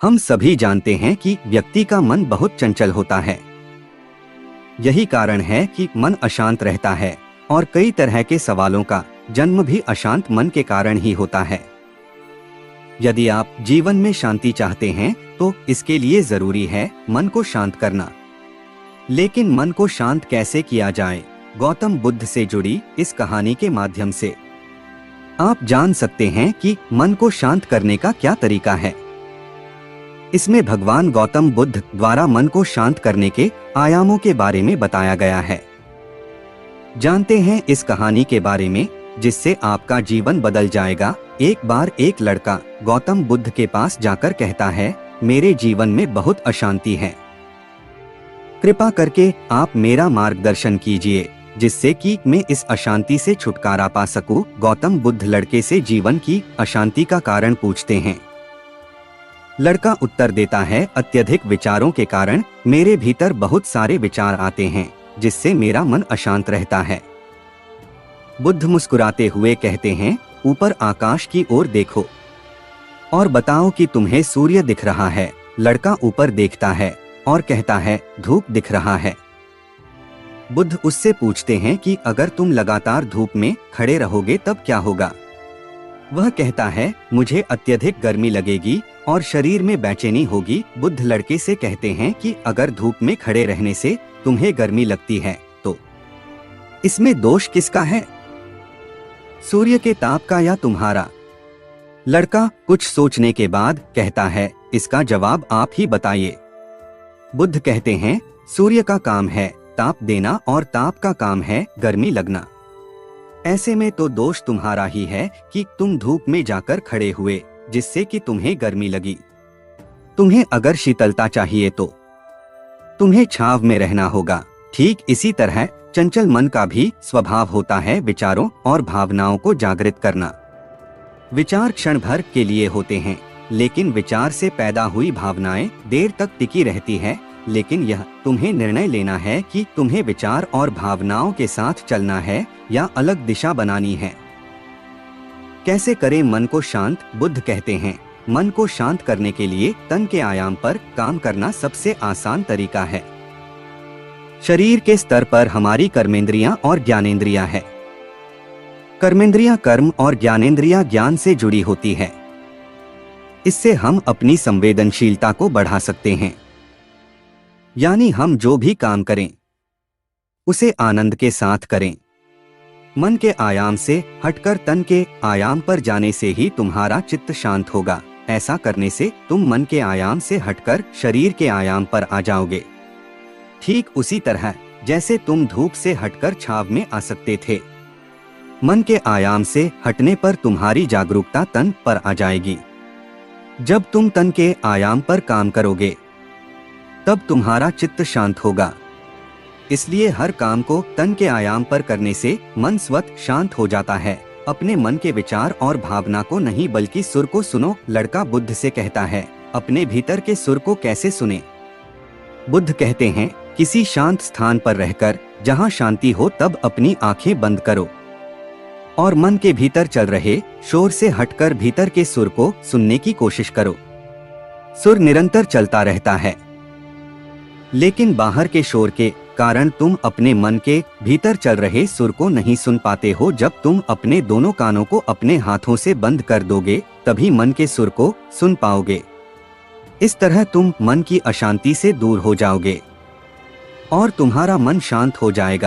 हम सभी जानते हैं कि व्यक्ति का मन बहुत चंचल होता है। यही कारण है कि मन अशांत रहता है और कई तरह के सवालों का जन्म भी अशांत मन के कारण ही होता है। यदि आप जीवन में शांति चाहते हैं तो इसके लिए जरूरी है मन को शांत करना। लेकिन मन को शांत कैसे किया जाए, गौतम बुद्ध से जुड़ी इस कहानी के माध्यम से आप जान सकते हैं कि मन को शांत करने का क्या तरीका है। इसमें भगवान गौतम बुद्ध द्वारा मन को शांत करने के आयामों के बारे में बताया गया है। जानते हैं इस कहानी के बारे में जिससे आपका जीवन बदल जाएगा। एक बार एक लड़का गौतम बुद्ध के पास जाकर कहता है, मेरे जीवन में बहुत अशांति है, कृपा करके आप मेरा मार्गदर्शन कीजिए जिससे कि मैं इस अशांति से छुटकारा पा सकूं। गौतम बुद्ध लड़के से जीवन की अशांति का कारण पूछते हैं। लड़का उत्तर देता है, अत्यधिक विचारों के कारण मेरे भीतर बहुत सारे विचार आते हैं जिससे मेरा मन अशांत रहता है। बुद्ध मुस्कुराते हुए कहते हैं, ऊपर आकाश की ओर देखो और बताओ कि तुम्हें सूर्य दिख रहा है। लड़का ऊपर देखता है और कहता है, धूप दिख रहा है। बुद्ध उससे पूछते हैं कि अगर तुम लगातार धूप में खड़े रहोगे तब क्या होगा। वह कहता है, मुझे अत्यधिक गर्मी लगेगी और शरीर में बेचैनी होगी। बुद्ध लड़के से कहते हैं कि अगर धूप में खड़े रहने से तुम्हें गर्मी लगती है तो इसमें दोष किसका है, सूर्य के ताप का या तुम्हारा। लड़का कुछ सोचने के बाद कहता है, इसका जवाब आप ही बताइए। बुद्ध कहते हैं, सूर्य का काम है ताप देना और ताप का काम है गर्मी लगना। ऐसे में तो दोष तुम्हारा ही है कि तुम धूप में जाकर खड़े हुए जिससे कि तुम्हें गर्मी लगी। तुम्हें अगर शीतलता चाहिए तो तुम्हें छांव में रहना होगा। ठीक इसी तरह चंचल मन का भी स्वभाव होता है विचारों और भावनाओं को जागृत करना। विचार क्षण भर के लिए होते हैं लेकिन विचार से पैदा हुई भावनाएं देर तक टिकी रहती है। लेकिन यह तुम्हें निर्णय लेना है कि तुम्हें विचार और भावनाओं के साथ चलना है या अलग दिशा बनानी है। कैसे करें मन को शांत। बुद्ध कहते हैं, मन को शांत करने के लिए तन के आयाम पर काम करना सबसे आसान तरीका है। शरीर के स्तर पर हमारी कर्मेंद्रियां और ज्ञानेंद्रियां है। कर्मेंद्रियां कर्म और ज्ञानेंद्रियां ज्ञान से जुड़ी होती है। इससे हम अपनी संवेदनशीलता को बढ़ा सकते हैं। यानी हम जो भी काम करें उसे आनंद के साथ करें। मन के आयाम से हटकर तन के आयाम पर जाने से ही तुम्हारा चित्त शांत होगा। ऐसा करने से तुम मन के आयाम से हटकर शरीर के आयाम पर आ जाओगे। ठीक उसी तरह जैसे तुम धूप से हटकर छांव में आ सकते थे। मन के आयाम से हटने पर तुम्हारी जागरूकता तन पर आ जाएगी। जब तुम तन के आयाम पर काम करोगे तब तुम्हारा चित्त शांत होगा। इसलिए हर काम को तन के आयाम पर करने से मन स्वतः शांत हो जाता है। अपने मन के विचार और भावना को नहीं बल्कि सुर को सुनो। लड़का बुद्ध से कहता है, अपने भीतर के सुर को कैसे सुने। बुद्ध कहते हैं, किसी शांत स्थान पर रहकर जहां शांति हो तब अपनी आंखें बंद करो और मन के भीतर चल रहे शोर से हटकर भीतर के सुर को सुनने की कोशिश करो। सुर निरंतर चलता रहता है लेकिन बाहर के शोर के कारण तुम अपने मन के भीतर चल रहे सुर को नहीं सुन पाते हो। जब तुम अपने दोनों कानों को अपने हाथों से बंद कर दोगे तभी मन के सुर को सुन पाओगे। इस तरह तुम मन की अशांति से दूर हो जाओगे और तुम्हारा मन शांत हो जाएगा।